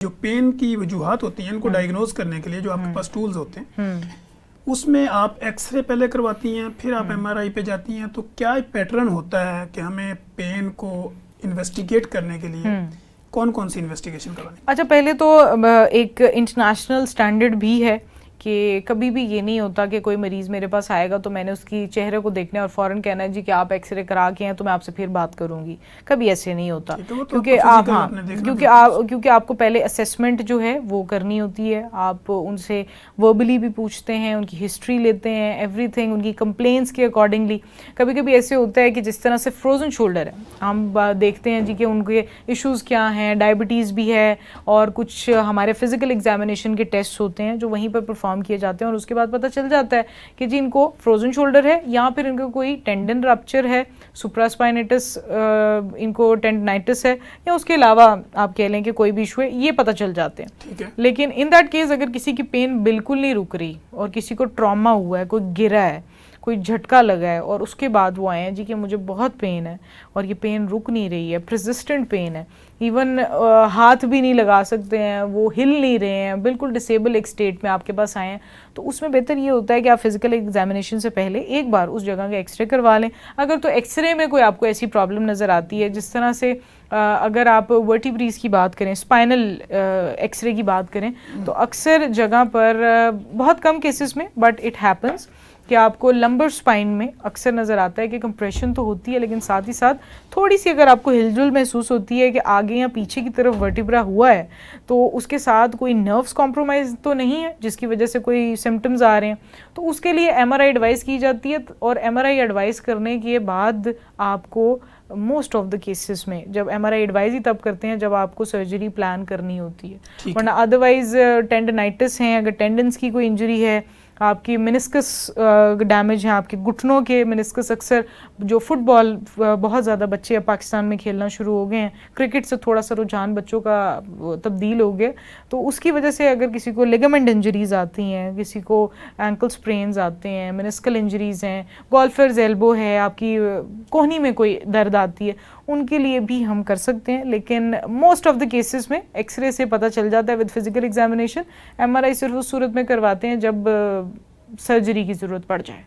जो पेन की वजूहात होती हैं, इनको डायग्नोज करने के लिए जो आपके पास टूल्स होते हैं, उसमें आप एक्सरे पहले करवाती हैं, फिर आप एमआरआई पे जाती हैं। तो क्या पैटर्न होता है कि हमें पेन को इन्वेस्टिगेट करने के लिए कौन कौन सी इन्वेस्टिगेशन करवानी? अच्छा, पहले तो एक इंटरनेशनल स्टैंडर्ड भी है कि कभी भी ये नहीं होता कि कोई मरीज़ मेरे पास आएगा तो मैंने उसकी चेहरे को देखना है और फ़ौरन कहना है जी कि आप एक्सरे करा के हैं तो मैं आपसे फिर बात करूंगी। कभी ऐसे नहीं होता, क्योंकि आप क्योंकि आपको पहले असेसमेंट जो है वो करनी होती है। आप उनसे वर्बली भी पूछते हैं, उनकी हिस्ट्री लेते हैं, एवरीथिंग, उनकी कंप्लेंट्स के अकॉर्डिंगली। कभी कभी ऐसे होता है कि जिस तरह से फ्रोजन शोल्डर है, हम देखते हैं जी कि उनके इश्यूज़ क्या हैं, डायबिटीज़ भी है और कुछ हमारे फिजिकल एग्जामिनेशन के टेस्ट होते हैं जो वहीं पर परफॉर्म किए जाते हैं और उसके बाद पता चल जाता है कि जी इनको फ्रोजन शोल्डर है या फिर इनको कोई टेंडन रप्चर है, सुप्रास्पाइनेटिस, इनको टेंडनाइटिस है, या उसके अलावा आप कह लें कि कोई भी इशू है, ये पता चल जाते हैं। ठीक है। लेकिन इन दैट केस अगर किसी की पेन बिल्कुल नहीं रुक रही और किसी को ट्रॉमा हुआ है, कोई गिरा है, कोई झटका लगा है और उसके बाद वो आए हैं जी कि मुझे बहुत पेन है और ये पेन रुक नहीं रही है, परसिस्टेंट पेन है, इवन हाथ भी नहीं लगा सकते हैं, वो हिल नहीं रहे हैं, बिल्कुल डिसेबल एक स्टेट में आपके पास आए हैं, तो उसमें बेहतर ये होता है कि आप फिजिकल एग्जामिनेशन से पहले एक बार उस जगह का एक्सरे करवा लें। अगर तो एक्सरे में कोई आपको ऐसी प्रॉब्लम नज़र आती है, जिस तरह से अगर आप वर्टिब्रीज की बात करें, स्पाइनल एक्सरे की बात करें, तो अक्सर जगह पर बहुत कम केसेस में बट इट हैपन्स कि आपको लंबर स्पाइन में अक्सर नज़र आता है कि कंप्रेशन तो होती है, लेकिन साथ ही साथ थोड़ी सी अगर आपको हिलजुल महसूस होती है कि आगे या पीछे की तरफ वर्टिब्रा हुआ है, तो उसके साथ कोई नर्व्स कॉम्प्रोमाइज़ तो नहीं है जिसकी वजह से कोई सिम्टम्स आ रहे हैं, तो उसके लिए एमआरआई एडवाइस की जाती है। और एमआरआई एडवाइस करने के बाद आपको मोस्ट ऑफ द केसेस में जब एमआरआई एडवाइस ही तब करते हैं जब आपको सर्जरी प्लान करनी होती है, वरना अदरवाइज टेंडनाइटिस हैं, अगर टेंडन्स की कोई इंजरी है, आपकी मेनिस्कस डैमेज है, आपके घुटनों के मेनिस्कस, अक्सर जो फुटबॉल बहुत ज़्यादा बच्चे अब पाकिस्तान में खेलना शुरू हो गए हैं, क्रिकेट से थोड़ा सा रुझान बच्चों का तब्दील हो गया, तो उसकी वजह से अगर किसी को लिगामेंट इंजरीज आती हैं, किसी को एंकल स्प्रेन्स आते हैं, मेनिस्कल इंजरीज हैं, गोल्फर्स एल्बो है, आपकी कोहनी में कोई दर्द आती है, उनके लिए भी हम कर सकते हैं। लेकिन मोस्ट ऑफ द केसेस में एक्सरे से पता चल जाता है विद फिजिकल एग्जामिनेशन। एमआरआई सिर्फ उस सूरत में करवाते हैं जब सर्जरी की ज़रूरत पड़ जाए।